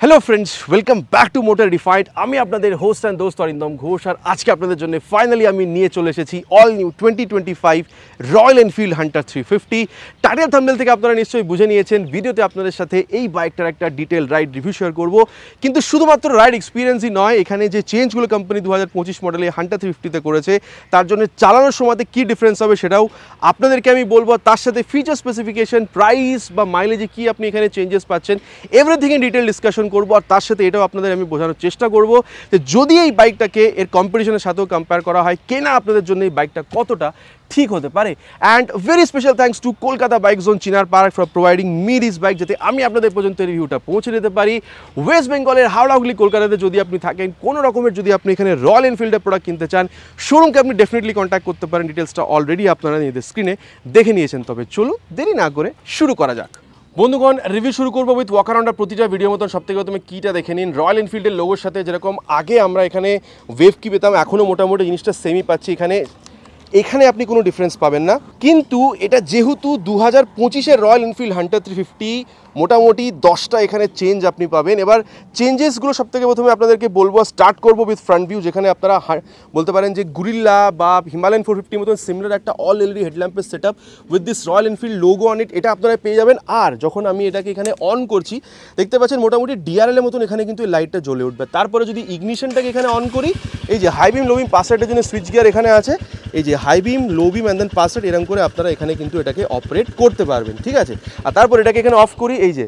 Hello friends, welcome back to motor refined. আমি আপনাদের host and দোস্ত অরিন্দম ঘোষ, আর আজকে আপনাদের জন্য ফাইনালি আমি নিয়ে চলে এসেছি all new 2025 royal Enfield Hunter 350। Title thumbnail থেকে আপনারা নিশ্চয়ই বুঝে নিয়েছেন, ভিডিওতে আপনাদের সাথে এই বাইকটার একটা ডিটেল রাইড রিভিউ শেয়ার করব। কিন্তু শুধুমাত্র রাইড এক্সপিরিয়েন্সই নয়, এখানে যে চেঞ্জগুলো কোম্পানি 2025 মডেলে হান্টার 350তে করেছে তার জন্য চালানোর সময়তে কী ডিফারেন্স হবে সেটাও আপনাদেরকে আমি বলবো। তার সাথে ফিচার স্পেসিফিকেশন, প্রাইস বা মাইলেজে কী আপনি এখানে চেঞ্জেস পাচ্ছেন, এভরিথিং ইন ডিটেল ডিসকাশন করবো। আর তার সাথে এটাও আপনাদের আমি বোঝানোর চেষ্টা করব যে যদি এই বাইকটাকে এর কম্পিটিশনের সাথেও কম্পেয়ার করা হয়, কেনা আপনাদের জন্য এই বাইকটা কতটা ঠিক হতে পারে। And very special thanks to Kolkata bike zone Chinar park for providing me this bike, যাতে আমি আপনাদের পর্যন্ত রিভিউটা পৌঁছে দিতে পারি। ওয়েস্ট বেঙ্গলের হাওড়া হুগলি কলকাতাতে যদি আপনি থাকেন, কোনো রকমের যদি আপনি এখানে রয়্যাল এনফিল্ডের প্রোডাক্ট কিনতে চান, শোরুমকে আপনি ডেফিনেটলি কন্ট্যাক্ট করতে পারেন। ডিটেলসটা অলরেডি আপনারা নিজেদের স্ক্রিনে দেখে নিয়েছেন। তবে চলুন দেরি না করে শুরু করা যাক। বন্ধুগণ, রিভিউ শুরু করবো উইথ ওয়াক অ্যারাউন্ড। প্রতিটা ভিডিও মতন সবথেকে প্রথমে কিটা দেখে নিন। রয়্যাল এনফিল্ডের লোগোর সাথে যেরকম আগে আমরা এখানে ওয়েভ কি পেতাম, এখনও মোটামুটি জিনিসটা সেমই পাচ্ছি। এখানে আপনি কোনো ডিফারেন্স পাবেন না। কিন্তু এটা যেহেতু 2025-এর রয়্যাল এনফিল্ড হান্টার 350, মোটামুটি 10টা এখানে চেঞ্জ আপনি পাবেন। এবার চেঞ্জেসগুলো সবথেকে প্রথমে আপনাদেরকে বলবো, স্টার্ট করবো উইথ ফ্রন্ট ভিউ, যেখানে আপনারা বলতে পারেন যে গুরিল্লা বা হিমালয়ান 450 মতন সিমিলার একটা অল এলইডি হেডল্যাম্পের set up with this Royal Enfield logo on it, এটা আপনারা পেয়ে যাবেন। আর যখন আমি এটাকে এখানে অন করছি, দেখতে পাচ্ছেন মোটামুটি ডিআরএলের মতন এখানে কিন্তু এই লাইটটা জ্বলে উঠবে। তারপরে যদি ইগনিশনটাকে এখানে অন করি, এই যে হাই বিম লো বিম পাসওয়ার্ডের জন্য সুইচ গিয়ার এখানে আছে, এই যে high beam low beam and then password, এরকম করে আপনারা এখানে কিন্তু এটাকে অপারেট করতে পারবেন। ঠিক আছে, আর তারপর এটাকে এখানে অফ করি, এই যে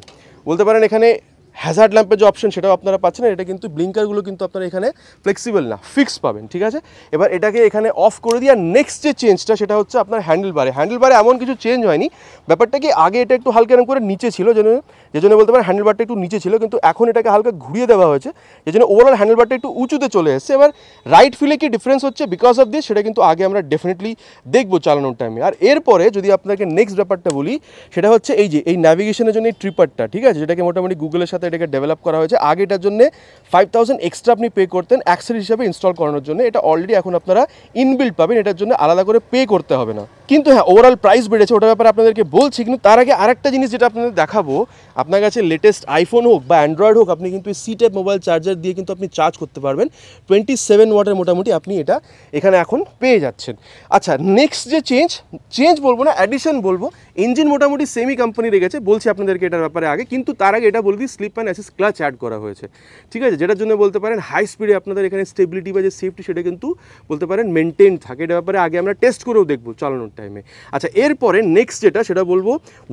বলতে পারেন এখানে হ্যাজার্ড ল্যাম্পের যে অপশন সেটাও আপনারা পাচ্ছেন। এটা কিন্তু ব্লিঙ্কারগুলো কিন্তু আপনারা এখানে ফ্লেক্সিবল না, ফিক্স পাবেন। ঠিক আছে, এবার এটাকে এখানে অফ করে দিয়ে নেক্সট যে চেঞ্জটা সেটা হচ্ছে আপনার হ্যান্ডেলবারে এমন কিছু চেঞ্জ হয়নি। ব্যাপারটা কি, আগে এটা একটু হালকা এরকম করে নিচে ছিল, যে জন্য বলতে পারেন হ্যান্ডেলবারটা একটু নিচে ছিল, কিন্তু এখন এটাকে হালকা ঘুরিয়ে দেওয়া হয়েছে, যে জন্য ওভারঅল হ্যান্ডেলবারটা একটু উঁচুতে চলে এসেছে। এবার রাইট ফিলে কি ডিফারেন্স হচ্ছে বিকজ অফ দিস, সেটা কিন্তু আগে আমরা ডেফিনেটলি দেখবো চালানোর টাইমে। আর এরপরে যদি আপনাকে নেক্সট ব্যাপারটা বলি, সেটা হচ্ছে এই যে এই ন্যাভিগেশনের জন্য এই ট্রিপারটা, ঠিক আছে, যেটাকে মোটামুটি গুগলের সাথে এটাকে ডেভেলপ করা হয়েছে। আগে এটার জন্য 5000 এক্সট্রা আপনি পে করতেন অ্যাক্সেসরি হিসাবে ইনস্টল করানোর জন্য। এটা অলরেডি এখন আপনারা ইনবিল্ট পাবেন, এটার জন্য আলাদা করে পে করতে হবে না। কিন্তু হ্যাঁ, ওভারঅল প্রাইস বেড়েছে, ওটার ব্যাপারে আপনাদেরকে বলছি। কিন্তু তার আগে আরেকটা জিনিস যেটা আপনাদের দেখাবো, আপনার কাছে লেটেস্ট আইফোন হোক বা অ্যান্ড্রয়েড হোক, আপনি কিন্তু সি টাইপ মোবাইল চার্জার দিয়ে কিন্তু আপনি চার্জ করতে পারবেন। 27 ওয়াটের মোটামুটি আপনি এটা এখানে এখন পেয়ে যাচ্ছেন। আচ্ছা, নেক্সট যে চেঞ্জ বলবো না, অ্যাডিশন বলবো। ইঞ্জিন মোটামুটি সেমি কোম্পানি রেখেছে, বলছি আপনাদেরকে এটার ব্যাপারে আগে। কিন্তু তার আগে এটা বলবি slip and assist clutch add করা হয়েছে। ঠিক আছে, যেটার জন্য বলতে পারেন হাই স্পিডে আপনাদের এখানে স্টেবিলিটি বা যে সেফটি সেটা কিন্তু বলতে পারেন মেনটেন থাকে। এটার ব্যাপারে আগে আমরা টেস্ট করেও দেখবো চালানোর টাইমে। আচ্ছা, এরপরে নেক্সট যেটা সেটা বলবো,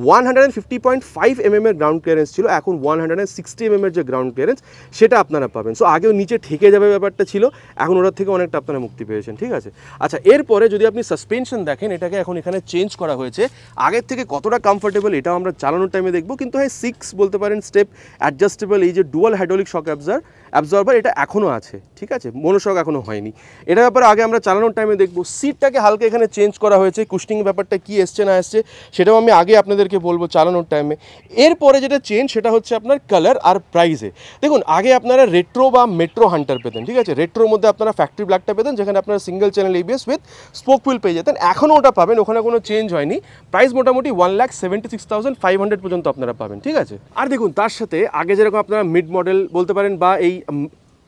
150.5 mm এর গ্রাউন্ড ক্লিয়ারেন্স ছিল, এখন 160 mm এর যে গ্রাউন্ড ক্লিয়ারেন্স সেটা আপনারা পাবেন। সো আগেও নিচে ঠেকে যাবে ব্যাপারটা ছিল, এখন ওটার থেকে অনেকটা আপনারা মুক্তি পেয়েছেন। ঠিক আছে, আচ্ছা, এরপরে যদি আপনি সাসপেনশন দেখেন, এটাকে এখন এখানে চেঞ্জ করা হয়েছে। আগের থেকে কতটা কমফোর্টেবল এটাও আমরা চালানোর টাইমে দেখবো। কিন্তু হ্যাঁ, 6 বলতে পারেন স্টেপ অ্যাডজাস্টেবল এই যে ডুয়াল হাইড্রোলিক শক অ্যাবজর্বার এটা এখনও আছে। ঠিক আছে, মনোশক এখনও হয়নি। এটার ব্যাপারে আগে আমরা চালানোর টাইমে দেখবো। সিটটাকে হালকা এখানে চেঞ্জ করা হয়েছে, কুশনিং ব্যাপারটা কি এসছে না এসছে সেটাও আমি আগে আপনাদেরকে বলবো চালানোর টাইমে। এরপরে যেটা চেঞ্জ সেটা হচ্ছে আপনার কালার আর প্রাইসে। দেখুন, আগে আপনারা রেট্রো বা মেট্রো হান্টার পেতেন। ঠিক আছে, রেট্রোর মধ্যে আপনারা ফ্যাক্টরি ব্ল্যাকটা পেতেন, যেখানে আপনারা single channel ABS with spoke wheel পেয়ে যেতেন। এখনও ওটা পাবেন, ওখানে কোনো চেঞ্জ হয়নি। প্রাইস মোটামুটি 1,76,500 পর্যন্ত আপনারা পাবেন। ঠিক আছে, আর দেখুন তার সাথে আগে যেরকম আপনারা মিড মডেল বলতে পারেন বা এই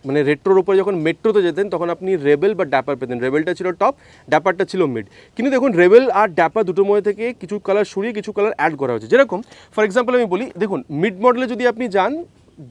মানে রেট্রোর উপরে যখন মেট্রোতে যেতেন তখন আপনি রেবেল বা ড্যাপার পেতেন। রেবেলটা ছিল টপ, ড্যাপারটা ছিল মিড। কিন্তু দেখুন, রেবেল আর ড্যাপার দুটোর মধ্যে থেকে কিছু কালার সরিয়ে কিছু কালার অ্যাড করা হয়েছে। যেরকম ফর এক্সাম্পল আমি বলি, দেখুন মিড মডেলে যদি আপনি যান,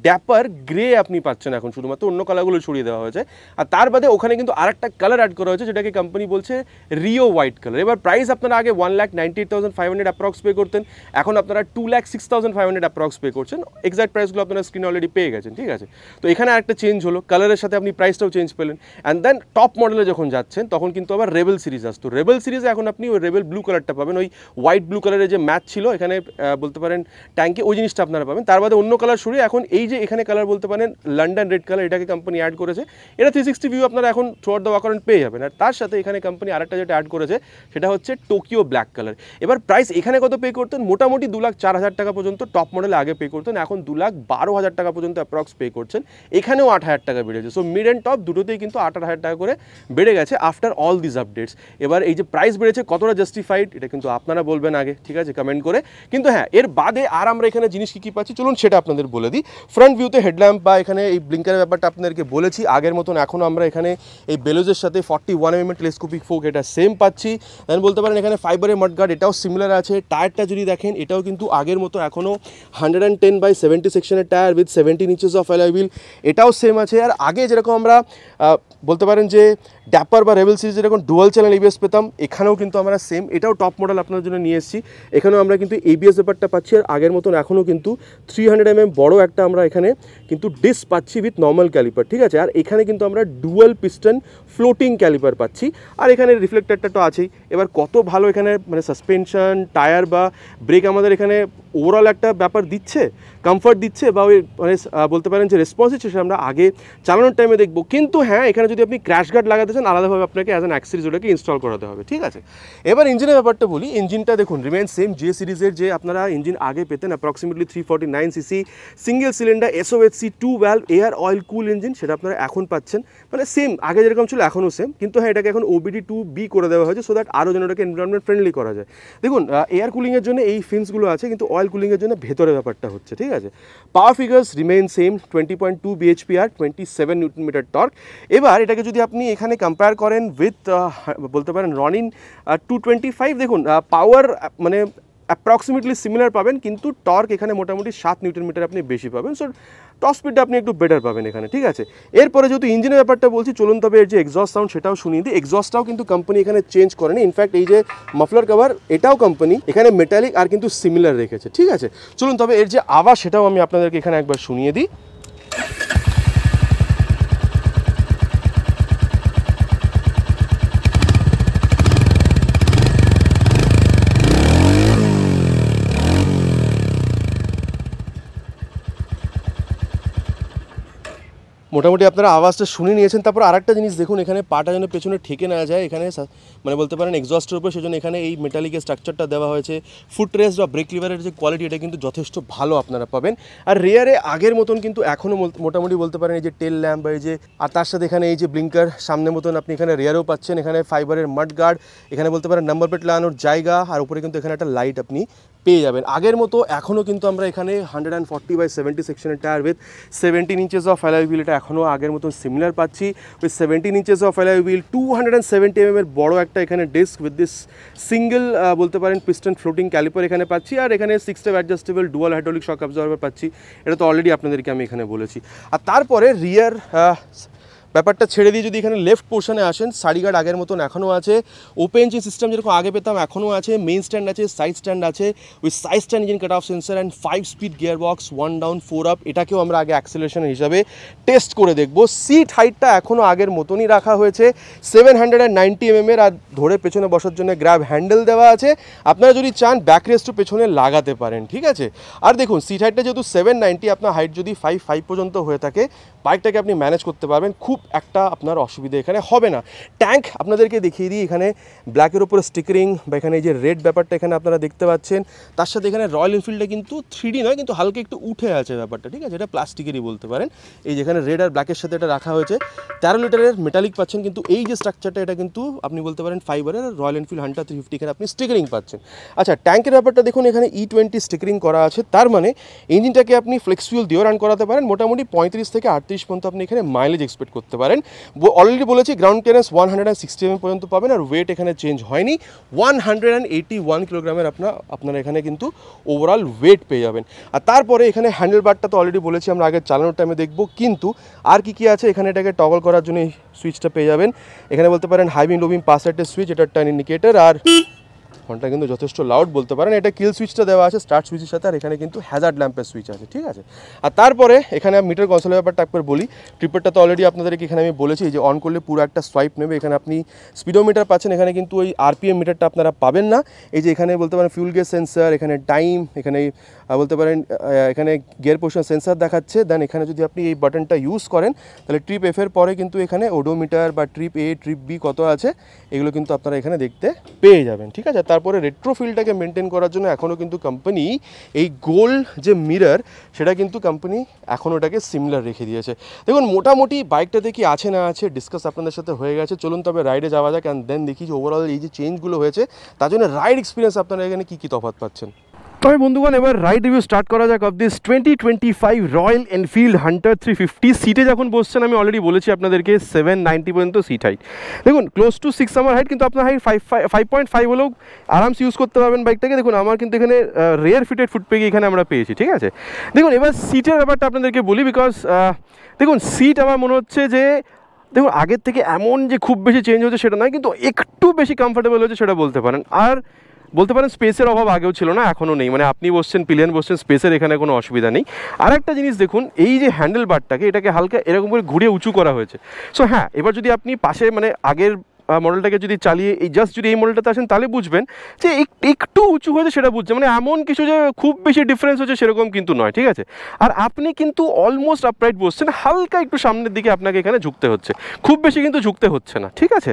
ড্যাপার গ্রে আপনি পাচ্ছেন এখন, শুধুমাত্র অন্য কালারগুলো ছড়িয়ে দেওয়া হয়েছে। আর তার বাদে ওখানে কিন্তু আরেকটা কালার অ্যাড করা হয়েছে, যেটাকে কোম্পানি বলছে রিও হোয়াইট কালার। এবার প্রাইস আপনারা আগে 1,98,500 অ্যাপ্রক্স পে করতেন, এখন আপনারা 2,06,500 অ্যাপ্রক্স পে করছেন। এক্সাক্ট প্রাইসগুলো আপনারা স্ক্রিনে অলরেডি পেয়ে গেছেন। ঠিক আছে, তো এখানে আরেকটা চেঞ্জ হলো, কালারের সাথে আপনি প্রাইসটাও চেঞ্জ পেলেন। অ্যান্ড দেন টপ মডেলে যখন যাচ্ছেন তখন কিন্তু আবার রেবেল সিরিজ আসতো। রেবেল সিরিজে এখন আপনি ওই রেবেল ব্লু কালারটা পাবেন, ওই হোয়াইট ব্লু কালারের যে ম্যাচ ছিল এখানে বলতে পারেন ট্যাঙ্কে, ওই জিনিসটা আপনারা পাবেন। তার বাদে অন্য কালার সরিয়ে এখন এই যে এখানে কালার বলতে পারেন লন্ডন রেড কালার, এটাকে কোম্পানি অ্যাড করেছে। এটা 360 ভিউ আপনারা এখন থ্রুআউট দ্য ওয়াকারন পেয়ে যাবেন। আর তার সাথে এখানে কোম্পানি আরেকটা যেটা অ্যাড করেছে সেটা হচ্ছে টোকিও ব্ল্যাক কালার। এবার প্রাইস এখানে কত পে করতেন, মোটামুটি 2,04,000 টাকা পর্যন্ত টপ মডেলে আগে পে করতেন, এখন 2,12,000 টাকা পর্যন্ত অ্যাপ্রক্স পে করছেন। এখানেও 8,000 টাকা বেড়েছে। সো মিড অ্যান্ড টপ দুটোতেই কিন্তু 8,000 টাকা করে বেড়ে গেছে আফটার অল দিস আপডেটস। এবার এই যে প্রাইস বেড়েছে কতটা জাস্টিফাইড এটা কিন্তু আপনারা বলবেন আগে, ঠিক আছে, কমেন্ট করে। কিন্তু হ্যাঁ, এর বাদে আর আমরা এখানে জিনিস কী কী পাচ্ছি চলুন সেটা আপনাদের বলে দিই। ফ্রন্ট ভিউতে হেডল্যাম্প বা এখানে এই ব্লিঙ্কারের ব্যাপারটা আপনাদেরকে বলেছি, আগের মতন এখনও আমরা এখানে এই বেলোজের সাথে 41mm টেলিস্কোপিক ফোক এটা সেম পাচ্ছি। দেন বলতে পারেন এখানে ফাইবারের মাডগার্ড এটাও সিমিলার আছে। টায়ারটা যদি দেখেন এটাও কিন্তু আগের মতো এখনও 110/70 সেকশনের tyre with 17 inches of alloy wheel, এটাও সেম আছে। আর আগে যেরকম আমরা বলতে পারেন যে ড্যাপার বা রেবেল সিরিজের এরকম ডুয়াল চ্যানেল এবিএস পেতাম, এখানেও কিন্তু আমরা সেম, এটাও টপ মডেল আপনাদের জন্য নিয়ে এসেছি। এখানেও আমরা কিন্তু এবিএস ব্যাপারটা পাচ্ছি। আর আগের মতন এখনও কিন্তু 300mm বড় একটা আমরা এখানে কিন্তু ডিস্ক পাচ্ছি উইথ নর্মাল ক্যালিপার, ঠিক আছে। আর এখানে কিন্তু আমরা ডুয়াল পিস্টন ফ্লোটিং ক্যালিপার পাচ্ছি। আর এখানে রিফ্লেক্টারটা তো আছেই। এবার কত ভালো এখানে মানে সাসপেনশন, টায়ার বা ব্রেক আমাদের এখানে ওভারঅল একটা ব্যাপার দিচ্ছে, কমফর্ট দিচ্ছে বা ওই মানে বলতে পারেন যে রেসপন্স দিচ্ছে, সেটা আমরা আগে চালানোর টাইমে দেখবো। কিন্তু হ্যাঁ, এখানে যদি আপনি ক্র্যাশ গার্ড লাগাতে চান আলাদাভাবে আপনাকে অ্যাজ অ্যান অ্যাক্সেসরিজ ওটাকে ইনস্টল করাতে হবে, ঠিক আছে। এবার ইঞ্জিনের ব্যাপারটা বলি। ইঞ্জিনটা দেখুন রিমেন সেম জে সিরিজের যে আপনারা ইঞ্জিন আগে পেতেন, approximately 349cc single cylinder SOHC 2 valve air oil কুল ইঞ্জিন, সেটা আপনারা এখন পাচ্ছেন। মানে সেম আগে যেরকম ছিল এখনও সেম, কিন্তু হ্যাঁ এটাকে এখন OBD2B করে দেওয়া হয়েছে সো দ্যাট আরও যেন ওটাকে এনভায়রনমেন্ট ফ্রেন্ডলি করা যায়। দেখুন এয়ার কুলিংয়ের জন্য এই ফিন্সগুলো আছে, কিন্তু অয়েল কুলিংয়ের জন্য ভেতরে ব্যাপারটা হচ্ছে, ঠিক আছে। পাওয়ার ফিগার্স রিমেইন সেম 20.2 bhp আর 27 Nm টর্ক। এবার এটাকে যদি আপনি এখানে কম্পেয়ার করেন উইথ বলতে পারেন রনিন 225, দেখুন পাওয়ার মানে অ্যাপ্রক্সিমেটলি সিমিলার পাবেন, কিন্তু টর্ক এখানে মোটামুটি 7 Nm আপনি বেশি পাবেন। সো টপ স্পিডটা আপনি একটু বেটার পাবেন এখানে, ঠিক আছে। এরপরে যেহেতু ইঞ্জিনের ব্যাপারটা বলছি, চলুন তবে এর যে এক্সস্ট সাউন্ড সেটাও শুনিয়ে দিই। এক্সস্টটাও কিন্তু কোম্পানি এখানে চেঞ্জ করেনি। ইনফ্যাক্ট এই যে মাফলার কভার এটাও কোম্পানি এখানে মেটালিক আর কিন্তু সিমিলার রেখেছে, ঠিক আছে। চলুন তবে এর যে আওয়াজ সেটাও আমি আপনাদেরকে এখানে একবার শুনিয়ে দিই। মোটামুটি আপনারা আওয়াজটা শুনে নিয়েছেন। তারপর আরেকটা জিনিস দেখুন, এখানে পাটা যেন পেছনে ঠেকে না যায় এখানে মানে বলতে পারেন এক্সস্টের উপর, সেজন্য এখানে এই মেটালিকের স্ট্রাকচারটা দেওয়া হয়েছে। ফুট রেস্ট বা ব্রেক লিভারের যে কোয়ালিটি এটা কিন্তু যথেষ্ট ভালো আপনারা পাবেন। আর রেয়ারে আগের মতন কিন্তু এখনও মোটামুটি বলতে পারেন এই যে টেল ল্যাম্প বা এই যে, আর তার সাথে এখানে এই যে ব্লিঙ্কার সামনের মতন আপনি এখানে রেয়ারেও পাচ্ছেন। এখানে ফাইবারের মাড গার্ড, এখানে বলতে পারেন নাম্বার প্লেট লাগানোর জায়গা, আর উপরে কিন্তু এখানে একটা লাইট আপনি পেয়ে যাবেন। আগের মতো এখনও কিন্তু আমরা এখানে 140/70 সেকশনের tyre with 17 inches of alloy wheel এটা এখনও আগের মতন সিমিলার পাচ্ছি with 17 inches of alloy wheel, 270mm এর বড় একটা এখানে ডিস্ক উইথ দিস সিঙ্গেল বলতে পারেন পিস্টন ফ্লোটিং ক্যালিপার এখানে পাচ্ছি। আর এখানে 6 স্টেপ অ্যাডজাস্টেবল ডুয়াল হাইড্রোলিক শক অ্যাবজর্ভার পাচ্ছি, এটা তো অলরেডি আপনাদেরকে আমি এখানে বলেছি। আর তারপরে রিয়ার ব্যাপারটা ছেড়ে দিয়ে যদি এখানে লেফট পোর্শনে আসেন, সাইড গার্ড আগের মতন এখনও আছে। ওপেন যে সিস্টেম যেরকম আগে পেতাম এখনও আছে। মেইন স্ট্যান্ড আছে, সাইড স্ট্যান্ড আছে with side stand engine cut off sensor and 5 speed gear box, 1 down 4 up. এটাকেও আমরা আগে অ্যাক্সেলারেশন হিসাবে টেস্ট করে দেখব। সিট হাইটটা এখনও আগের মতনই রাখা হয়েছে 790mm এর, আর ধরে পেছনে বসার জন্য গ্র্যাব হ্যান্ডেল দেওয়া আছে। আপনারা যদি চান ব্যাক রেস্টও পেছনে লাগাতে পারেন, ঠিক আছে। আর দেখুন সিট হাইটটা যেহেতু 790, আপনার হাইট যদি 5 পর্যন্ত হয়ে থাকে বাইকটাকে আপনি ম্যানেজ করতে পারবেন, খুব একটা আপনার অসুবিধা এখানে হবে না। ট্যাঙ্ক আপনাদেরকে দেখিয়ে দিই, এখানে ব্ল্যাকের উপরে স্টিকারিং বা এখানে এই যে রেড ব্যাপারটা এখানে আপনারা দেখতে পাচ্ছেন। তার সাথে এখানে রয়্যাল এনফিল্ডে কিন্তু 3D নয়, কিন্তু হালকা একটু উঠে আছে ব্যাপারটা, ঠিক আছে। এটা প্লাস্টিকেরই বলতে পারেন। এই যেখানে রেড আর ব্ল্যাকের সাথে এটা রাখা হয়েছে। 13 লিটারের মেটালিক পাচ্ছেন, কিন্তু এই যে স্ট্রাকচারটা এটা কিন্তু আপনি বলতে পারেন ফাইবারের। রয়্যাল এনফিল্ড হান্টার 350 এখানে আপনি স্টিকারিং পাচ্ছেন। আচ্ছা, ট্যাঙ্কের ব্যাপারটা দেখুন, এখানে E20 স্টিকারিং করা আছে। তার মানে ইঞ্জিনটাকে আপনি ফ্লেক্স ফুয়েল দিয়েও রান করাতে পারেন। মোটামুটি 35 থেকে 38 পর্যন্ত আপনি এখানে মাইলেজ এক্সপেক্ট করতে পারেন। অলরেডি বলেছি গ্রাউন্ড ক্লিয়ারেন্স 160mm পর্যন্ত পাবেন। আর ওয়েট এখানে চেঞ্জ হয়নি, 181 কিলোগ্রামের আপনারা এখানে কিন্তু ওভারঅল ওয়েট পেয়ে যাবেন। আর তারপরে এখানে হ্যান্ডেল বারটা তো অলরেডি বলেছি আমরা আগে চালানোর টাইমে দেখব, কিন্তু আর কি আছে এখানে, এটাকে টগল করার জন্য এই সুইচটা পেয়ে যাবেন। এখানে বলতে পারেন হাই বিম লো বিম পাস লাইটের সুইচ, এটা টার্ন ইন্ডিকেটর, আর ফোনটা কিন্তু যথেষ্ট লাউড বলতে পারেন। এটা কিল সুইচটা দেওয়া আছে স্টার্ট সুইচের সাথে, আর এখানে কিন্তু হ্যাজার্ড ল্যাম্পের সুইচ আছে, ঠিক আছে। আর তারপরে এখানে মিটার কনসোলের ব্যাপারটা একবার বলি। ট্রিপারটা তো অলরেডি আপনাদেরকে এখানে আমি বলেছি যে অন করলে পুরো একটা সোয়াইপ নেবে। এখানে আপনি স্পিডোমিটার পাচ্ছেন, এখানে কিন্তু ওই RPM মিটারটা আপনারা পাবেন না। এই যে এখানে বলতে পারেন ফিউল গেজ সেন্সার, এখানে টাইম, এখানে বলতে পারেন এখানে গিয়ার পোজিশন সেন্সার দেখাচ্ছে। দেন এখানে যদি আপনি এই বাটনটা ইউজ করেন তাহলে ট্রিপ F এর পরে কিন্তু এখানে ওডোমিটার বা ট্রিপ A ট্রিপ B কত আছে এগুলো কিন্তু আপনারা এখানে দেখতে পেয়ে যাবেন, ঠিক আছে। তারপরে রেট্রো ফিলটাকে মেনটেন করার জন্য এখনও কিন্তু কোম্পানি এই গোল যে মিরর সেটা কিন্তু কোম্পানি এখনও ওটাকে সিমিলার রেখে দিয়েছে। দেখুন মোটামুটি বাইকটাতে কি আছে না আছে ডিসকাস আপনাদের সাথে হয়ে গেছে। চলুন তবে রাইডে যাওয়া যাক, অ্যান্ড দেন দেখি যে ওভারঅল এই যে চেঞ্জগুলো হয়েছে তার জন্য রাইড এক্সপিরিয়েন্স আপনারা এখানে কী কী তফাৎ পাচ্ছেন। তবে বন্ধুগণ এবার রাইড রিভিউ স্টার্ট করা যাক of this 2025 royal Enfield Hunter 350। সিটে যখন বসছেন আমি অলরেডি বলেছি আপনাদেরকে 790 পর্যন্ত সিট হাইট। দেখুন ক্লোজ টু 6 আমার হাইট, কিন্তু আপনার হাইট 5.5 হলেও আরামসে ইউজ করতে পারবেন বাইকটাকে। দেখুন আমার কিন্তু এখানে রেয়ার ফিটেড ফুটপেগ এখানে আমরা পেয়েছি, ঠিক আছে। দেখুন এবার সিটের ব্যাপারটা আপনাদেরকে বলি, বিকজ দেখুন সিট আমার মনে হচ্ছে যে দেখুন আগের থেকে এমন যে খুব বেশি চেঞ্জ হচ্ছে সেটা নয়, কিন্তু একটু বেশি কমফোর্টেবল হচ্ছে সেটা বলতে পারেন। আর বলতে পারেন স্পেসের অভাব আগেও ছিল না, এখনও নেই। মানে আপনি বসছেন পিলিয়ন বসছেন, স্পেসের এখানে কোনো অসুবিধা নেই। আর একটা জিনিস দেখুন, এই যে হ্যান্ডেল বারটাকে এটাকে হালকা এরকম করে ঘুরিয়ে উঁচু করা হয়েছে। সো হ্যাঁ, এবার যদি আপনি পাশে মানে আগের মডেলটাকে যদি চালিয়ে এই জাস্ট যদি এই মডেলটাতে আসেন তাহলে বুঝবেন যে একটু উঁচু হয়েছে, সেটা বুঝছে। মানে এমন কিছু যে খুব বেশি ডিফারেন্স হচ্ছে সেরকম কিন্তু নয়, ঠিক আছে। আর আপনি কিন্তু অলমোস্ট আপরাইট বসছেন, হালকা একটু সামনের দিকে আপনাকে এখানে ঝুঁকতে হচ্ছে, খুব বেশি কিন্তু ঝুঁকতে হচ্ছে না, ঠিক আছে।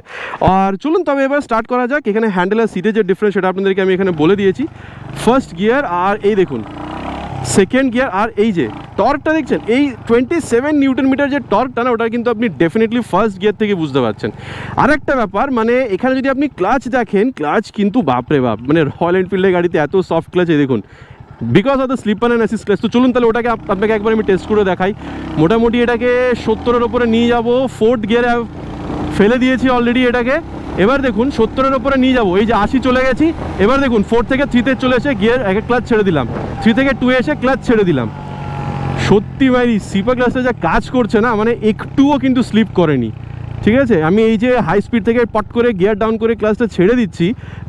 আর চলুন তবে এবার স্টার্ট করা যাক। এখানে হ্যান্ডেল আর সিটের যে ডিফারেন্স সেটা আপনাদেরকে আমি এখানে বলে দিয়েছি। ফার্স্ট গিয়ার আর এই দেখুন সেকেন্ড গিয়ার, আর এই যে টর্কটা দেখছেন, এই 27 নিউটন মিটার যে টর্কটা না, ওটা কিন্তু আপনি ডেফিনেটলি ফার্স্ট গিয়ার থেকে বুঝতে পারছেন। আর একটা ব্যাপার, মানে এখানে যদি আপনি ক্লাচ দেখেন, ক্লাচ কিন্তু বাপরে বাপ, মানে রয়্যাল এনফিল্ডের গাড়িতে এত সফট ক্লাচ, এই দেখুন, because of the slipper and assist clutch. তো চলুন তাহলে ওটাকে আপনাকে একবার আমি টেস্ট করে দেখাই। মোটামুটি এটাকে 70-এর ওপরে নিয়ে যাবো, ফোর্থ গিয়ারে ফেলে দিয়েছি অলরেডি এটাকে। এবার দেখুন 70-এর ওপরে নিয়ে যাবো, এই যে 80 চলে গেছি। এবার দেখুন 4 থেকে 3-তে চলে এসে গিয়ার একে ক্লাচ ছেড়ে দিলাম, 3 থেকে 2 এসে ক্লাচ ছেড়ে দিলাম। সত্যি ভাই স্লিপার ক্লাচটা যা কাজ করছে না, মানে একটুও কিন্তু স্লিপ করেনি, ঠিক আছে। আমি এই যে হাই স্পিড থেকে পট করে গিয়ার ডাউন করে ক্লাচটা ছেড়ে দিচ্ছি,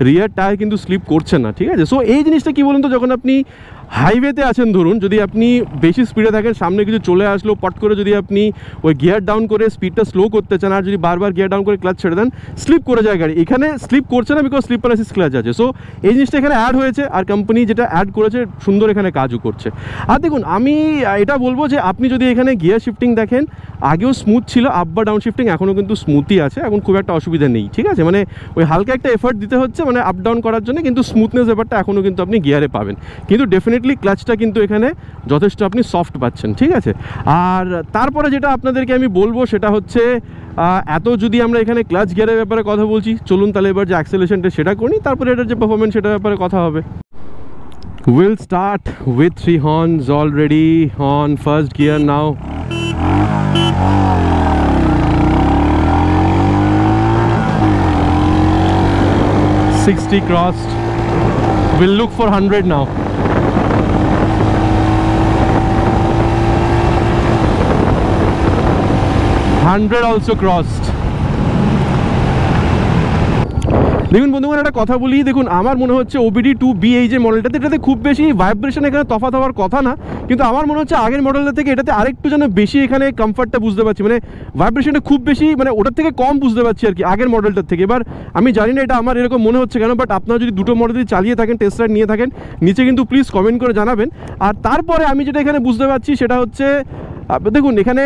রিয়ার টায়ার কিন্তু স্লিপ করছে না, ঠিক আছে। সো এই জিনিসটা কি বলুন তো, যখন আপনি হাইওয়েতে আছেন, ধরুন যদি আপনি বেশি স্পিডে থাকেন, সামনে কিছু চলে আসলো, পট করে যদি আপনি ওই গিয়ার ডাউন করে স্পিডটা স্লো করতে চান, আর যদি বারবার গিয়ার ডাউন করে ক্লাচ ছেড়ে দেন, স্লিপ করে যায় গাড়ি। এখানে স্লিপ করছে না, বিকজ স্লিপার অ্যাসিস্ট ক্লাচ আছে। সো এই জিনিসটা এখানে অ্যাড হয়েছে, আর কোম্পানি যেটা অ্যাড করেছে সুন্দর এখানে কাজও করছে। আর দেখুন আমি এটা বলবো যে আপনি যদি এখানে গিয়ার শিফটিং দেখেন, আগেও স্মুথ ছিল, আপ বা ডাউন শিফটিং এখনও কিন্তু স্মুথই আছে, এখন খুব একটা অসুবিধা নেই, ঠিক আছে। মানে ওই হালকা একটা এফর্ট দিতে হচ্ছে মানে আপ ডাউন করার জন্য, কিন্তু স্মুথনেস ব্যাপারটা এখনও কিন্তু আপনি গিয়ারে পাবেন। কিন্তু ডেফিনেটলি ক্লাচটা কিন্তু এখানে যথেষ্ট আপনি সফট পাচ্ছেন, ঠিক আছে। আর তারপরে যেটা আপনাদেরকে আমি বলবো সেটা হচ্ছে, এত যদি আমরা এখানে ক্লাচ গিয়ারের ব্যাপারে কথা বলছি, চলুন তাহলে এবার যে অ্যাক্সেলারেশনটা সেটা করি, তারপরে এটার যে পারফরমেন্স সেটার ব্যাপারে কথা হবে। We'll start with 3 horns already on first gear now. $60 crossed. We'll look for 100 now. $100 also crossed. দেখুন বন্ধুগণ একটা কথা বলি, দেখুন আমার মনে হচ্ছে OBD 2B এই যে মডেলটাতে, এটাতে খুব বেশি ভাইব্রেশন এখানে তফাৎ হওয়ার কথা না, কিন্তু আমার মনে হচ্ছে আগের মডেলটা থেকে এটাতে আরেকটু যেন বেশি এখানে কমফর্টটা বুঝতে পারছি, মানে ভাইব্রেশনটা খুব বেশি, মানে ওটার থেকে কম বুঝতে পারছি আর কি আগের মডেলটার থেকে। এবার আমি জানি না এটা আমার এরকম মনে হচ্ছে কেন, বাট আপনারা যদি দুটো মডেলই চালিয়ে থাকেন, টেস্ট রাইড নিয়ে থাকেন, নিচে কিন্তু প্লিজ কমেন্ট করে জানাবেন। আর তারপরে আমি যেটা এখানে বুঝতে পারছি সেটা হচ্ছে, দেখুন এখানে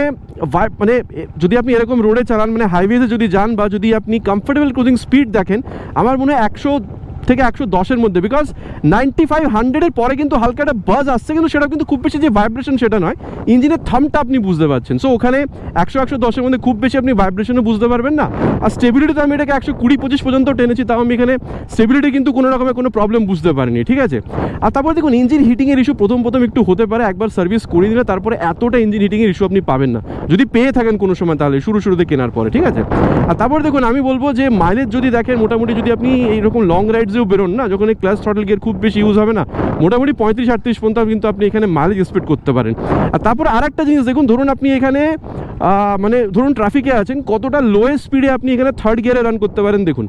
মানে যদি আপনি এরকম রোডে চালান, মানে হাইওয়েতে যদি যান, বা যদি আপনি কমফোর্টেবল ক্রুজিং স্পিড দেখেন, আমার মনে হয় 100 থেকে 110-এর মধ্যে, বিকজ 95-100-এর পরে কিন্তু হালকা একটা বাজ আসছে, কিন্তু সেটা কিন্তু খুব বেশি যে ভাইব্রেশন সেটা নয়, ইঞ্জিনের থামটা আপনি বুঝতে পারছেন। সো ওখানে 100-110-এর মধ্যে খুব বেশি আপনি ভাইব্রেশনও বুঝতে পারবেন না। আর স্টেবিলিটিতে আমি এটাকে 120-25 পর্যন্ত টেনেছি, তাও আমি এখানে স্টেবিলিটি কিন্তু কোনো রকমের কোনো প্রবলেম বুঝতে পারিনি, ঠিক আছে। আর তারপর দেখুন ইঞ্জিন হিটিংয়ের ইস্যু প্রথম একটু হতে পারে, একবার সার্ভিস করে দিলে তারপরে এতটা ইঞ্জিন হিটিংয়ের ইস্যু আপনি পাবেন না, যদি পেয়ে থাকেন কোনো সময়, তাহলে শুরুতে কেনার পরে, ঠিক আছে। আর তারপর দেখুন আমি বলবো যে মাইলেজ যদি দেখেন, মোটামুটি যদি আপনি এইরকম লং রাইডসেও বেরোন না, যখন এই ক্লাচ থ্রটল গিয়ার খুব বেশি ইউজ হবে না, মোটামুটি 35-38 পর্যন্ত কিন্তু আপনি এখানে মাইলেজ এক্সপেক্ট করতে পারেন। আর তারপর আর একটা জিনিস দেখুন, ধরুন আপনি এখানে মানে ধরুন ট্রাফিকে আছেন, কতটা লোয়েস্ট স্পিডে আপনি এখানে থার্ড গিয়ারে রান করতে পারেন। দেখুন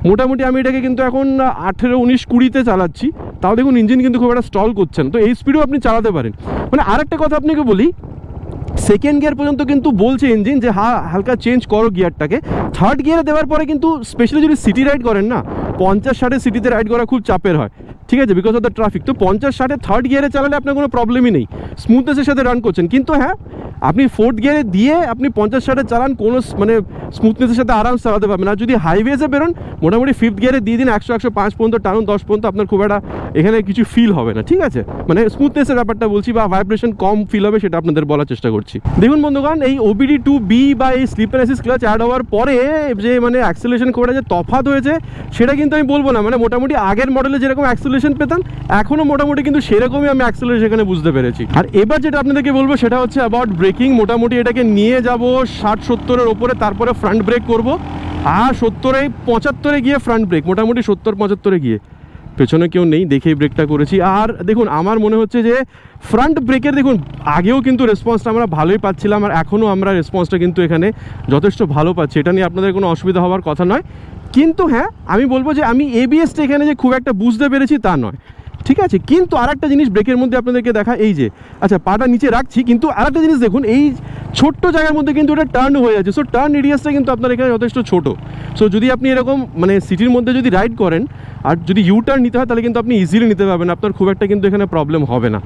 মোটামুটি আমি এটাকে কিন্তু এখন 18-19-20-তে চালাচ্ছি, তাও দেখুন ইঞ্জিন কিন্তু খুব একটা স্টল করছেন, তো এই স্পিডেও আপনি চালাতে পারেন। মানে আরেকটা কথা আপনাকে বলি, সেকেন্ড গিয়ার পর্যন্ত কিন্তু বলছে ইঞ্জিন যে হালকা চেঞ্জ করো গিয়ারটাকে, থার্ড গিয়ারে দেওয়ার পরে কিন্তু স্পেশালি যদি সিটি রাইড করেন না, 50-60 সিটিতে রাইড করা খুব চাপের হয়, ঠিক আছে, বিকজ অফ দ্য ট্রাফিক। তো 50-60 থার্ড গিয়ারে চালালে আপনার কোনো প্রবলেমই নেই, স্মুথনেসের সাথে রান করছেন। কিন্তু হ্যাঁ, আপনি 4th গিয়ারে দিয়ে আপনি 50-60 চালান, কোনো মানে স্মুথনেসের সাথে আরামসে চালাতে পারবেন। আর যদি হাইওয়েজে বেরোন মোটামুটি 5th গিয়ারে দিয়ে দিন, 100-105 পর্যন্ত টানুন, 10 পর্যন্ত আপনার খুব একটা এখানে কিছু ফিল হবে না, ঠিক আছে? মানে স্মুথনেসের ব্যাপারটা বলছি, বা ভাইব্রেশন কম ফিল হবে সেটা আপনাদের বলার চেষ্টা করছি। দেখুন বন্ধুগণ, এই OBD2B বা এই স্লিপার অ্যাসিস্ট ক্লাচ অ্যাড হওয়ার পরে যে মানে অ্যাক্সেলারেশন করে যে তফাৎ হয়েছে সেটা কিন্তু আমি বলবো না। মানে মোটামুটি আগের মডেলে যেরকম অ্যাক্সেলারেশন পেতাম এখনও মোটামুটি কিন্তু সেরকমই আমি অ্যাক্সেলারেশন এখানে বুঝতে পেরেছি। আর এবার যেটা আপনাদেরকে বলবো সেটা হচ্ছে অ্যাবাউট ব্রেকিং। মোটামুটি এটাকে নিয়ে যাব 60-70-এর ওপরে, তারপরে ফ্রন্ট ব্রেক করবো। আর 70-75-এ গিয়ে ফ্রন্ট ব্রেক, মোটামুটি 70-75-এ গিয়ে। পেছনে কেউ নেই দেখেই ব্রেকটা করেছি। আর দেখুন আমার মনে হচ্ছে যে ফ্রন্ট ব্রেকের দেখুন আগেও কিন্তু রেসপন্সটা আমরা ভালোই পাচ্ছিলাম, আর এখনও আমরা রেসপন্সটা কিন্তু এখানে যথেষ্ট ভালো পাচ্ছি। এটা নিয়ে আপনাদের কোনো অসুবিধা হওয়ার কথা নয়। কিন্তু হ্যাঁ, আমি বলবো যে আমি ABSটা এখানে যে খুব একটা বুঝতে পেরেছি তা নয়, ঠিক আছে? কিন্তু আরেকটা জিনিস ব্রেকের মধ্যে আপনাদেরকে দেখা, এই যে আচ্ছা পাটা নিচে রাখছি, কিন্তু আরেকটা জিনিস দেখুন, এই ছোট্ট জায়গার মধ্যে কিন্তু এটা টার্ন হয়ে যাচ্ছে। সো টার্ন রেডিয়াসটা কিন্তু আপনার এখানে যথেষ্ট ছোট। সো যদি আপনি এরকম মানে সিটির মধ্যে যদি রাইড করেন আর যদি ইউ টার্ন নিতে হয় তাহলে কিন্তু আপনি ইজিলি নিতে পারবেন, আপনার খুব একটা কিন্তু এখানে প্রবলেম হবে না,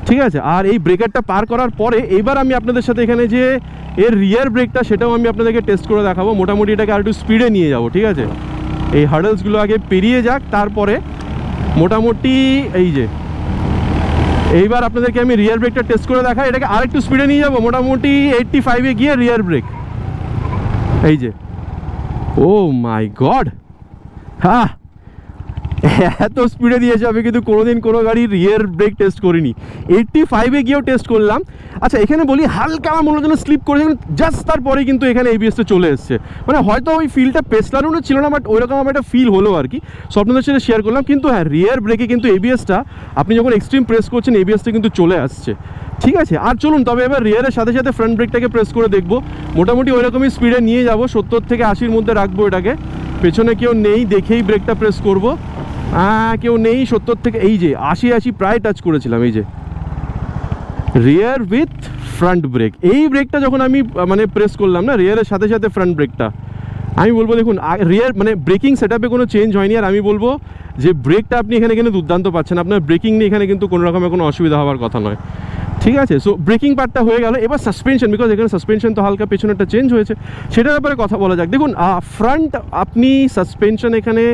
ঠিক আছে? আর এই ব্রেকারটা পার করার পরে এবার আমি আপনাদের সাথে এখানে যে এর রিয়ার ব্রেকটা সেটাও আমি আপনাদেরকে টেস্ট করে দেখাবো। মোটামুটি এটাকে আর একটু স্পিডে নিয়ে যাবো, ঠিক আছে? এই হার্ডলসগুলো আগে পেরিয়ে যাক, তারপরে মোটামুটি এই যে এইবার আপনাদেরকে আমি রিয়ার ব্রেকটা টেস্ট করে দেখাই। এটাকে আরেকটু স্পিডে নিয়ে যাবো, মোটামুটি 85-এ গিয়ে রিয়ার ব্রেক, এই যে। ও মাই গড, হ্যাঁ এত স্পিডে দিয়েছে, আমি কিন্তু কোনোদিন কোনো গাড়ির রিয়ার ব্রেক টেস্ট করিনি। 85-এ গিয়েও টেস্ট করলাম। আচ্ছা এখানে বলি হালকা আমার মনে হচ্ছে স্লিপ করেছে, জাস্ট তারপরে কিন্তু এখানে ABSটা চলে এসছে। মানে হয়তো ওই ফিলটা পেসলারও ছিল না, বাট ওইরকম আমার একটা ফিল হলো আর কি। সো আপনাদের সাথে শেয়ার করলাম। কিন্তু হ্যাঁ, রিয়ার ব্রেকে কিন্তু ABSটা আপনি যখন এক্সট্রিম প্রেস করছেন ABSটা কিন্তু চলে আসছে, ঠিক আছে? আর চলুন তবে এবার রিয়ারের সাথে সাথে ফ্রন্ট ব্রেকটাকে প্রেস করে দেখবো। মোটামুটি ওইরকমই স্পিডে নিয়ে যাবো, 70-80-র মধ্যে রাখবো এটাকে। পেছনে কেউ নেই দেখেই ব্রেকটা প্রেস করবো। কেউ নেই, 70 থেকে এই যে 80 প্রায় টাচ করেছিলাম। এই যে রিয়ার উইথ ফ্রন্ট ব্রেক, এই ব্রেকটা যখন আমি মানে প্রেস করলাম না রিয়ারের সাথে সাথে ফ্রন্ট ব্রেকটা, আমি বলবো দেখুন রিয়ার মানে ব্রেকিং সেটআপে কোনো চেঞ্জ হয়নি। আর আমি বলবো যে ব্রেকটা আপনি এখানে কিন্তু দুর্দান্ত পাচ্ছেন, আপনার ব্রেকিং নিয়ে এখানে কিন্তু কোনো রকমের কোনো অসুবিধা হওয়ার কথা নয়, ঠিক আছে? সো ব্রেকিং পার্টটা হয়ে গেল। এবার সাসপেনশন, বিকজ এখানে সাসপেনশন তো হালকা পেছনেরটা চেঞ্জ হয়েছে, সেটার ব্যাপারে কথা বলা যাক। দেখুন ফ্রন্ট আপনি সাসপেনশন এখানে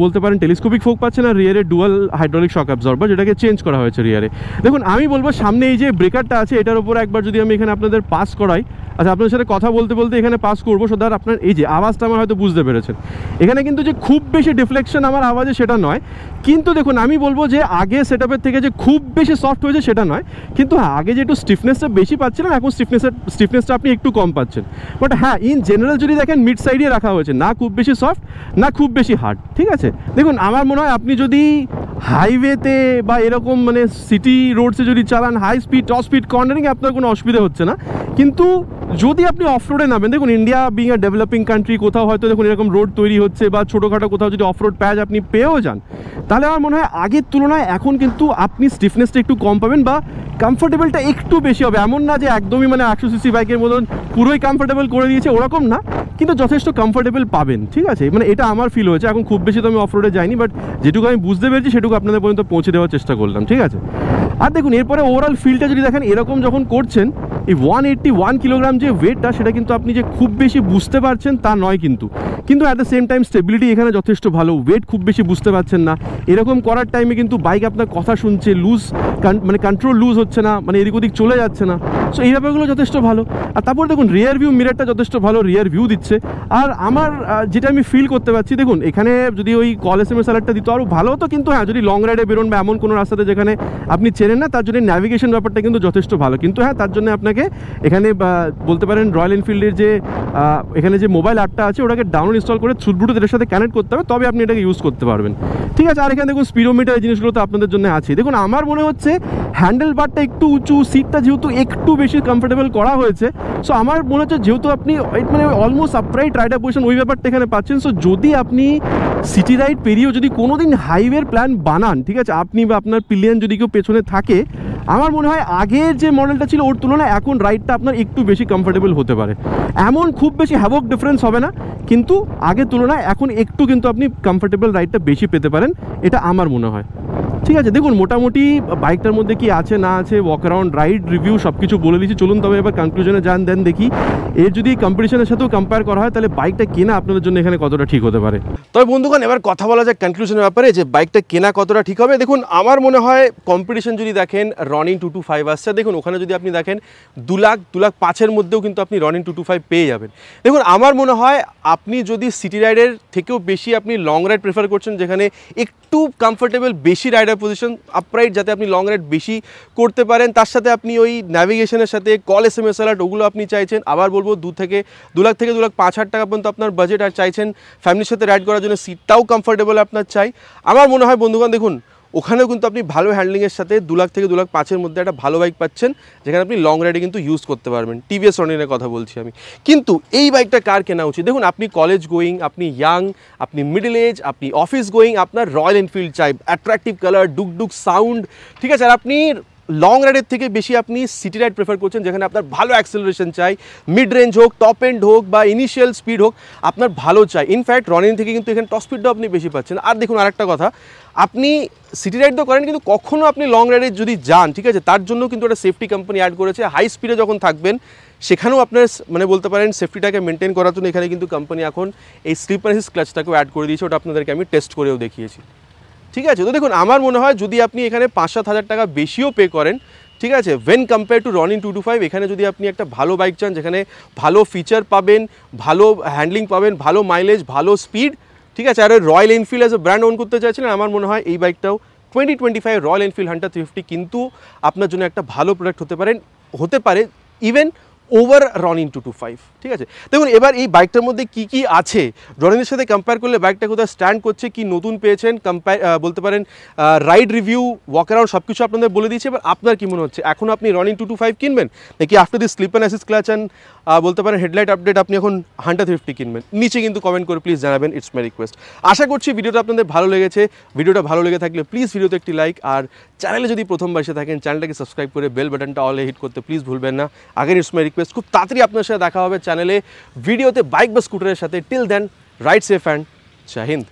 বলতে পারেন টেলিস্কোপিক ফোক পাচ্ছেন, আর রিয়ারে ডুয়াল হাইড্রোলিক শক অ্যাবজর্বার যেটাকে চেঞ্জ করা হয়েছে রিয়ারে। দেখুন আমি বলবো সামনে এই যে ব্রেকারটা আছে এটার উপর একবার যদি আমি এখানে আপনাদের পাস করাই, আচ্ছা আপনাদের সাথে কথা বলতে বলতে এখানে পাস করবো, সো দ্যাট আপনার এই যে আওয়াজটা আমার হয়তো বুঝতে পেরেছেন। এখানে কিন্তু যে খুব বেশি ডিফ্লেকশন আমার আওয়াজে সেটা নয়, কিন্তু দেখুন আমি বলবো যে আগে সেটআপের থেকে যে খুব বেশি সফট হয়েছে সেটা নয়, কিন্তু হ্যাঁ আগে যে একটু স্টিফনেসটা বেশি পাচ্ছিলেন এখন স্টিফনেসটা আপনি একটু কম পাচ্ছেন। বাট হ্যাঁ ইন জেনারেল যদি দেখেন মিড সাইডে রাখা হয়েছে, না খুব বেশি সফট না খুব বেশি হার্ড, ঠিক আছে? দেখুন আমার মনে হয় আপনি যদি হাইওয়েতে বা এরকম মানে সিটি রোডসে যদি চালান হাই স্পিড টপ স্পিড কর্নারিংয়ে আপনার কোনো অসুবিধা হচ্ছে না, কিন্তু যদি আপনি অফ রোডে নামেন, দেখুন India being a developing country, কোথাও হয়তো দেখুন এরকম রোড তৈরি হচ্ছে বা ছোটোখাটো কোথাও যদি অফ রোড প্যাচ আপনি পেয়েও যান, তাহলে আমার মনে হয় আগের তুলনায় এখন কিন্তু আপনি স্টিফনেসটা একটু কম পাবেন বা কমফোর্টেবলটা একটু বেশি হবে। এমন না যে একদমই মানে 800cc বাইকের মতন পুরোই কমফোর্টেবল করে দিয়েছে, ওরকম না, কিন্তু যথেষ্ট কমফোর্টেবল পাবেন, ঠিক আছে? মানে এটা আমার ফিল হয়েছে। এখন খুব বেশি তো আমি অফ রোডে যাইনি, বাট যেটুকু আমি বুঝতে পেরেছি সেটুকু আপনাদের পর্যন্ত পৌঁছে দেওয়ার চেষ্টা করলাম, ঠিক আছে? আর দেখুন এরপরে ওভারঅল ফিলটা যদি দেখেন, এরকম যখন করছেন এই 181 কিলোগ্রাম যে ওয়েটটা সেটা কিন্তু আপনি যে খুব বেশি বুঝতে পারছেন তা নয়, কিন্তু at the same time stability এখানে যথেষ্ট ভালো। ওয়েট খুব বেশি বুঝতে পারছেন না, এরকম করার টাইমে কিন্তু বাইক আপনার কথা শুনছে, মানে কন্ট্রোল লুজ হচ্ছে না, মানে এদিক ওদিক চলে যাচ্ছে না। সো এই ব্যাপারগুলো যথেষ্ট ভালো। আর তারপর দেখুন রিয়ার ভিউ মিররটা যথেষ্ট ভালো রিয়ার ভিউ দিচ্ছে। আর আমার যেটা আমি ফিল করতে পারছি, দেখুন এখানে যদি ওই কল SMS অ্যালার্টটা দিত আরও ভালো হতো, কিন্তু হ্যাঁ যদি লং রাইডে বেরোন বা এমন কোনো রাস্তাতে যেখানে আপনি চেনেন না, তার জন্য ন্যাভিগেশন ব্যাপারটা কিন্তু যথেষ্ট ভালো। কিন্তু হ্যাঁ তার জন্য আপনাকে এখানে বলতে পারেন রয়্যাল এনফিল্ডের যে এখানে যে মোবাইল অ্যাপটা আছে ওটাকে ডাউনলোড ইনস্টল করে থ্রু ব্লুটুথ এর সাথে কানেক্ট করতে হবে, তবে আপনি এটাকে ইউজ করতে পারবেন, ঠিক আছে? আর এখানে দেখুন স্পিডোমিটার এই জিনিসগুলো তো আপনাদের জন্য আছে। দেখুন আমার মনে হচ্ছে হ্যান্ডেল বারটা একটু উঁচু, সিটটা যেহেতু একটু বেশি কমফোর্টেবল করা হয়েছে, সো আমার মনে হচ্ছে যেহেতু আপনি মানে অলমোস্ট আপরাইট রাইডার পজিশন ওই ব্যাপারটা এখানে পাচ্ছেন। সো যদি আপনি সিটি রাইড পেরিয়েও যদি কোনোদিন হাইওয়ের প্ল্যান বানান, ঠিক আছে, আপনি বা আপনার পিলিয়ন যদি কেউ পেছনে থাকে, আমার মনে হয় আগের যে মডেলটা ছিল ওর তুলনায় এখন রাইডটা আপনার একটু বেশি কমফোর্টেবল হতে পারে। এমন খুব বেশি হ্যাভক ডিফারেন্স হবে না, কিন্তু আগের তুলনায় এখন একটু কিন্তু আপনি কমফোর্টেবল রাইডটা বেশি পেতে পারেন, এটা আমার মনে হয়। ঠিক আছে, দেখুন মোটামুটি বাইকটার মধ্যে কি আছে না আছে, ওয়াক অ্যারাউন্ড, রাইড রিভিউ সব কিছু বলে দিচ্ছি। চলুন তবে এবার কনক্লুশনে যান, দেন দেখি এর যদি কম্পিটিশনের সাথেও কম্পেয়ার করা হয় তাহলে বাইকটা কেনা আপনাদের জন্য এখানে কতটা ঠিক হতে পারে। তবে বন্ধুগণ এবার কথা বলা যায় কনক্লুশনের ব্যাপারে যে বাইকটা কেনা কতটা ঠিক হবে। দেখুন আমার মনে হয় কম্পিটিশন যদি দেখেন রনিং 225 আসছে, দেখুন ওখানে যদি আপনি দেখেন 2,05,000 মধ্যেও কিন্তু আপনি রনিং 225 পেয়ে যাবেন। দেখুন আমার মনে হয় আপনি যদি সিটি রাইডের থেকেও বেশি আপনি লং রাইড প্রেফার করছেন, যেখানে একটু কমফোর্টেবল বেশি রাইডার পজিশন আপরাইট, যাতে আপনি লং রাইড বেশি করতে পারেন, তার সাথে আপনি ওই ন্যাভিগেশনের সাথে কল SMS অ্যালার্ট ওগুলো আপনি চাইছেন। আবার বলবো 2 থেকে 2,05,000 টাকা পর্যন্ত আপনার বাজেট, আর চাইছেন ফ্যামিলির সাথে রাইড করার জন্য সিটটাও কমফোর্টেবল আপনার চাই। আমার মনে হয় বন্ধুগণ দেখুন ওখানেও কিন্তু আপনি ভালো হ্যান্ডলিংয়ের সাথে 2 থেকে 2,05,000 মধ্যে একটা ভালো বাইক পাচ্ছেন, যেখানে আপনি লং রাইডে কিন্তু ইউজ করতে পারবেন। TVS রনিনের কথা বলছি আমি। কিন্তু এই বাইকটা কার কেনা উচিত? দেখুন আপনি কলেজ গোয়িং, আপনি ইয়াং, আপনি মিডল এজ, আপনি অফিস গোয়িং, আপনার রয়্যাল এনফিল্ড চাই, অ্যাট্রাকটিভ কালার, ডুকডুক সাউন্ড, ঠিক আছে। আর আপনি লং রাইডের থেকে বেশি আপনি সিটি রাইড প্রেফার করছেন, যেখানে আপনার ভালো অ্যাক্সেলারেশন চাই, মিড রেঞ্জ হোক, টপ এন্ড হোক বা ইনিশিয়াল স্পিড হোক, আপনার ভালো চাই। ইনফ্যাক্ট রনিন থেকে কিন্তু এখানে টপ স্পিডটাও আপনি বেশি পাচ্ছেন। আর দেখুন আরেকটা কথা, আপনি সিটি রাইড তো করেন কিন্তু কখনও আপনি লং রাইডে যদি যান, ঠিক আছে, তার জন্য কিন্তু একটা সেফটি কোম্পানি অ্যাড করেছে। হাই স্পিডে যখন থাকবেন সেখানেও আপনার মানে বলতে পারেন সেফটিটাকে মেনটেন করার জন্য এখানে কিন্তু কোম্পানি এখন এই স্লিপার অ্যাসিস্ট ক্লাচটাকেও অ্যাড করে দিয়েছে। ওটা আপনাদেরকে আমি টেস্ট করেও দেখিয়েছি, ঠিক আছে। তো দেখুন আমার মনে হয় যদি আপনি এখানে 5-7 হাজার টাকা বেশিও পে করেন, ঠিক আছে, ওয়েন কম্পেয়ার টু রনিন 225, এখানে যদি আপনি একটা ভালো বাইক চান যেখানে ভালো ফিচার পাবেন, ভালো হ্যান্ডলিং পাবেন, ভালো মাইলেজ, ভালো স্পিড, ঠিক আছে, আর Royal Enfield as a brand own করতে চাইছিলেন, আমার মনে হয় এই বাইকটাও 2025 রয়্যাল এনফিল্ড হান্টার 350 কিন্তু আপনার জন্য একটা ভালো প্রোডাক্ট হতে পারে ইভেন ওভার রনিন 225, ঠিক আছে। দেখুন এবার এই বাইকটার মধ্যে কি কি আছে রনিনের সাথে কম্পেয়ার করলে বাইকটা কোথায় স্ট্যান্ড করছে, কি নতুন পেয়েছেন, বলতে পারেন রাইড রিভিউ, ওয়াক অ্যারাউন্ড সব কিছু আপনাদের বলে দিয়েছি। এবার আপনার কি মনে হচ্ছে, এখন আপনি রনিন 225 কিনবেন নাকি after this slip and assist clutch and বলতে পারেন হেডলাইট আপডেট আপনি এখন হান্টার 350 কিনবেন? নিচে কিন্তু কমেন্ট করে প্লিজ জানাবেন, ইটস মাই রিকোয়েস্ট। আশা করছি ভিডিওটা আপনাদের ভালো লেগেছে। ভিডিওটা ভালো লেগে থাকলে প্লিজ ভিডিওতে একটি লাইক, আর চ্যানেলে যদি প্রথমবার এসে থাকেন চ্যানেলটাকে সাবস্ক্রাইব করে বেল বাটনটা অলে হিট করতে প্লিজ ভুলবেন না। আগের ইটস মাই রিকোয়েস্ট, খুব তাড়াতাড়ি আপনার সাথে দেখা হবে চ্যানেলে ভিডিওতে বাইক বা স্কুটারের সাথে। Till then ride safe and জয় হিন্দ।